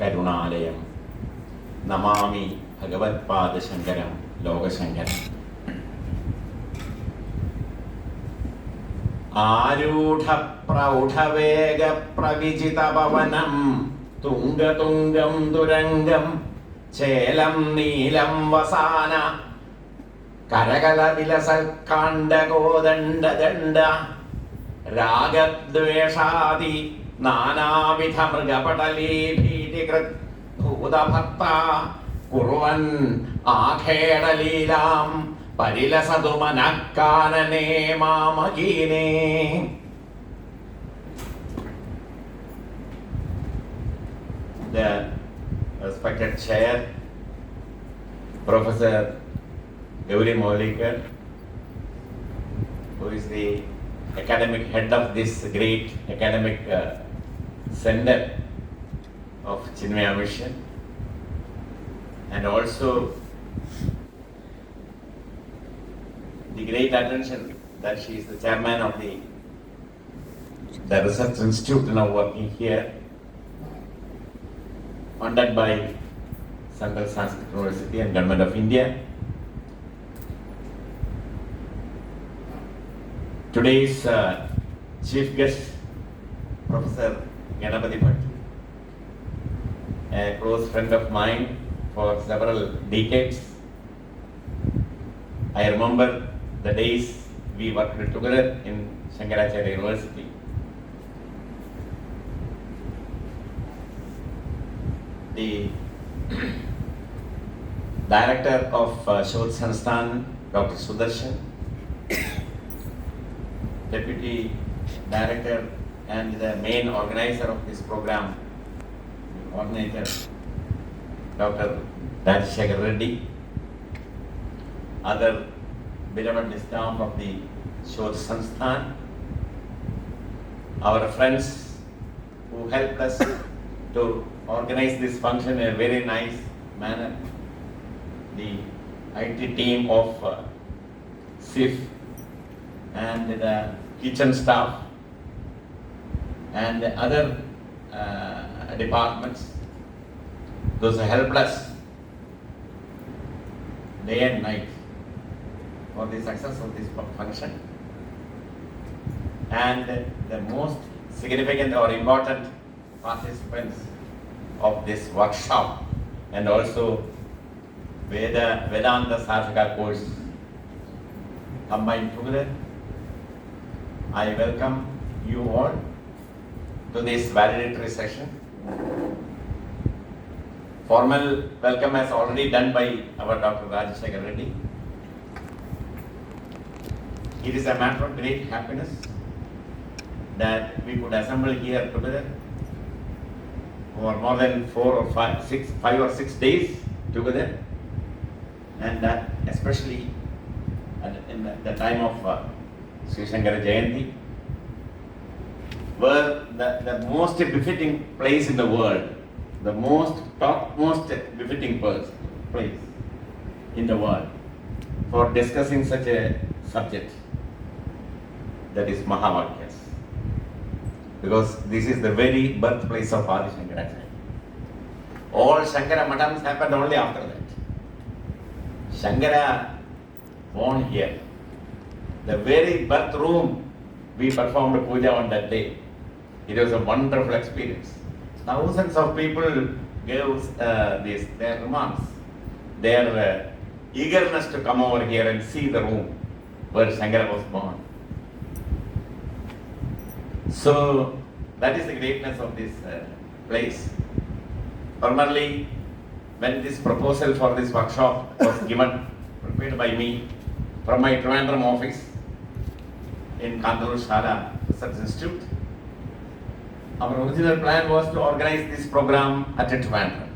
Karunalayam Namami ഭഗവത്പാദശങ്കരം ലോകശങ്കരം. ആരൂഢ പ്രൗഢവേഗ പ്രവിജിതപവനം തുംഗതുംഗം തുരംഗം ചേലം Neelam വസാന കരകല വിലസൽക്കാണ്ഡകോദണ്ഡദണ്ഡ രാഗദ്വേഷാദി നാനാവിധ മൃഗപടലീ ഭീതികൃത് ഭൂതഭക്ത കുർവൻ ആഖേടലീലാം പരിലസതു മനഃകാനനേ മാമകീനേ. The respected chair, Professor Muraleemadhavan, who is the academic head of this great academic center of Chinmaya Mission, and also the great attention that she is the chairman of the research institute now working here, funded by Central Sanskrit University and Government of India. Today's chief guest, Professor Veliyanad, a close friend of mine for several decades. I remember the days we worked together in Shankaracharya University. The director of CIFSS Sansthan, Dr. Sudarshan, deputy director and the main organizer of this program, coordinator, Dr. Rajshekar Reddy, other beloved staff of the CIFSS Sansthan, our friends who helped us to organize this function in a very nice manner, the IT team of CIFSS and the kitchen staff and the other departments, those who helped us day and night for the success of this function. And the most significant or important participants of this workshop and also Vedanta Sarthaka course combined together, I welcome you all to this valedictory session. Formal welcome is already done by our Dr. Rajshekar Reddy. It is a matter of great happiness that we could assemble here together for more than 5 or 6 days together, and that especially in the time of Sri Shankara Jayanti, were the most befitting place in the world, the topmost befitting place in the world for discussing such a subject, that is Mahavakyas. Because this is the very birthplace of Adi Shankaracharya. All Shankara Matams happened only after that. Shankara born here. The very birth room, we performed puja on that day. It was a wonderful experience. Thousands of people gave their remarks, their eagerness to come over here and see the room where Shankara was born. So that is the greatness of this place. Formerly, when this proposal for this workshop was prepared by me from my Trivandrum office in Kanthaloor Sala Research Institute, our original plan was to organize this program at Trivandrum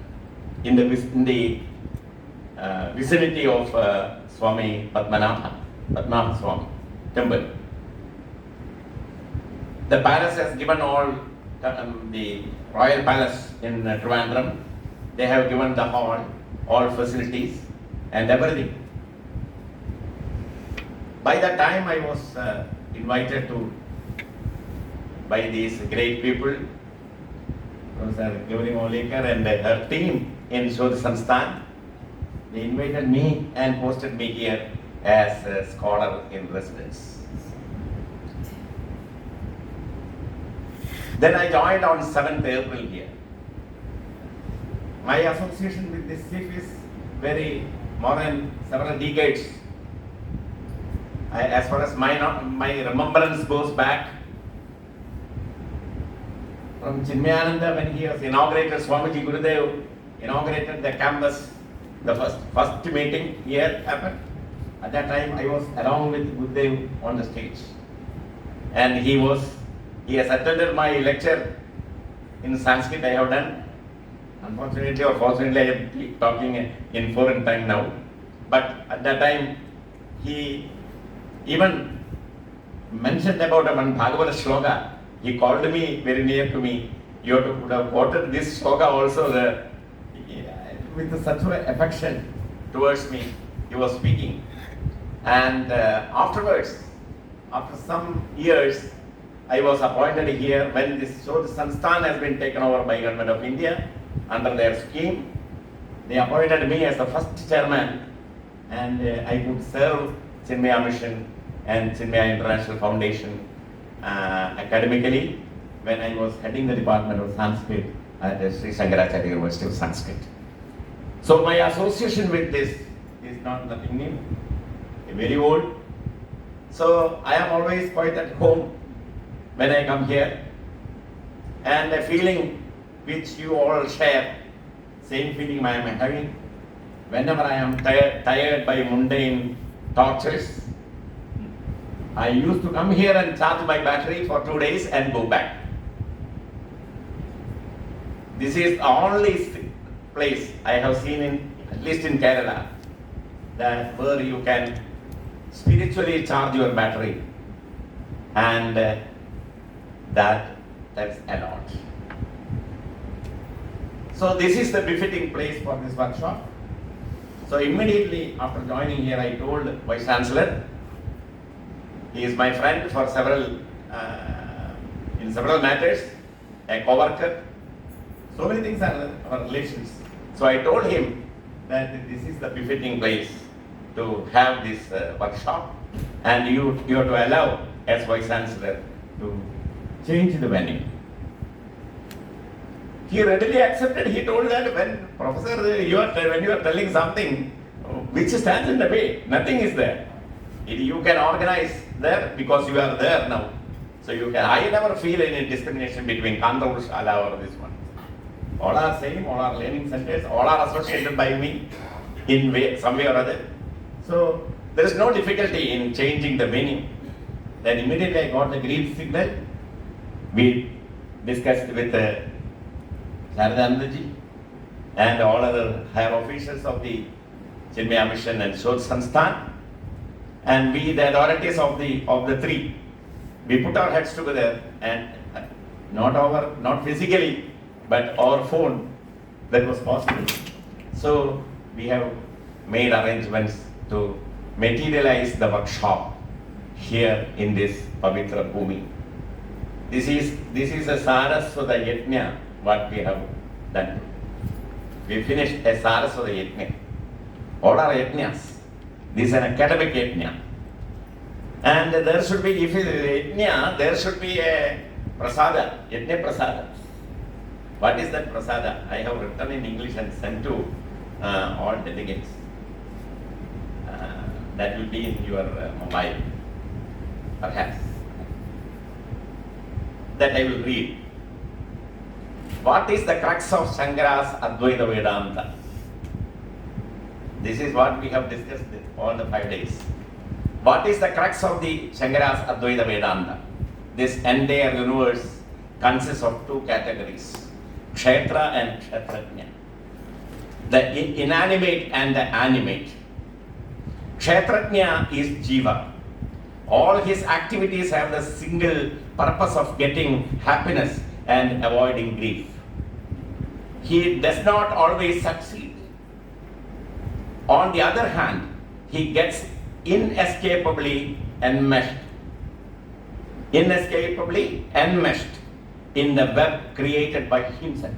in the vicinity of Swami Padmanabha Swami temple. The palace has given all, the royal palace in Trivandrum, they have given the hall, all facilities and everything. By that time I was invited to by these great people Professor Gauri Molekar and her team in Shodh Sansthan. They invited me and posted me here as a scholar in residence. Then I joined on 7th April here. My association with this chief is very more than several decades. As far as my remembrance goes back, from Chinmayananda when he was inaugurated, Swamiji Gurudev inaugurated the campus, the first meeting here happened. At that time I was along with Gurudev on the stage. And he has attended my lecture in Sanskrit I have done. Unfortunately or fortunately I am talking in foreign tongue now. But at that time he even mentioned about one Bhagavata shloka. He called me very near to me. You could have quoted this shloka also there. With such affection towards me, he was speaking. And afterwards, after some years, I was appointed here when this Shodh Sansthan has been taken over by Government of India under their scheme. They appointed me as the first chairman, and I could serve Chinmaya Mission and Chinmaya International Foundation academically when I was heading the Department of Sanskrit at the Sri Shankaracharya University of Sanskrit. So my association with this is not nothing new, very old. So I am always quite at home when I come here, and a feeling which you all share, same feeling I am having whenever I am tired by mundane tortures. I used to come here and charge my battery for 2 days and go back. This is the only place I have seen at least in Kerala, where you can spiritually charge your battery, and that's a lot. So this is the befitting place for this workshop. So immediately after joining here, I told Vice Chancellor, he is my friend for in several matters, a co-worker. So many things are our relations. So I told him that this is the befitting place to have this workshop, and you have to allow as Vice Chancellor to change the venue. He readily accepted. He told that when Professor, when you are telling something which stands in the way, nothing is there. You can organize there because you are there now. So you can. I never feel any discrimination between Kanthaloor Sala or this one. All are same, all are learning centers, all are associated by me in some way or other. So there is no difficulty in changing the venue. Then immediately I got the green signal. We discussed with Sharadanandaji and all other higher officials of the Chinmaya Mission and Shodh Sansthan, and we, the authorities of the three, we put our heads together, and not physically, but our phone, that was possible. So we have made arrangements to materialize the workshop here in this Pavitra Bhumi. This is a Saraswata Yajna, what we have done. We finished a Saraswata Yajna. All are Yajnas. This is an academic Yajna. And there should be, if it is Yajna, there should be a Prasada, Yajna Prasada. What is that Prasada? I have written in English and sent to all delegates. That will be in your mobile, perhaps. That I will read. What is the crux of Shankara's Advaita Vedanta? This is what we have discussed all the 5 days. What is the crux of the Shankara's Advaita Vedanta? This entire universe consists of two categories, Kshetra and Kshetrajna. The inanimate and the animate. Kshetrajna is Jiva. All his activities have the single purpose of getting happiness and avoiding grief. He does not always succeed. On the other hand, he gets inescapably enmeshed. Inescapably enmeshed in the web created by himself.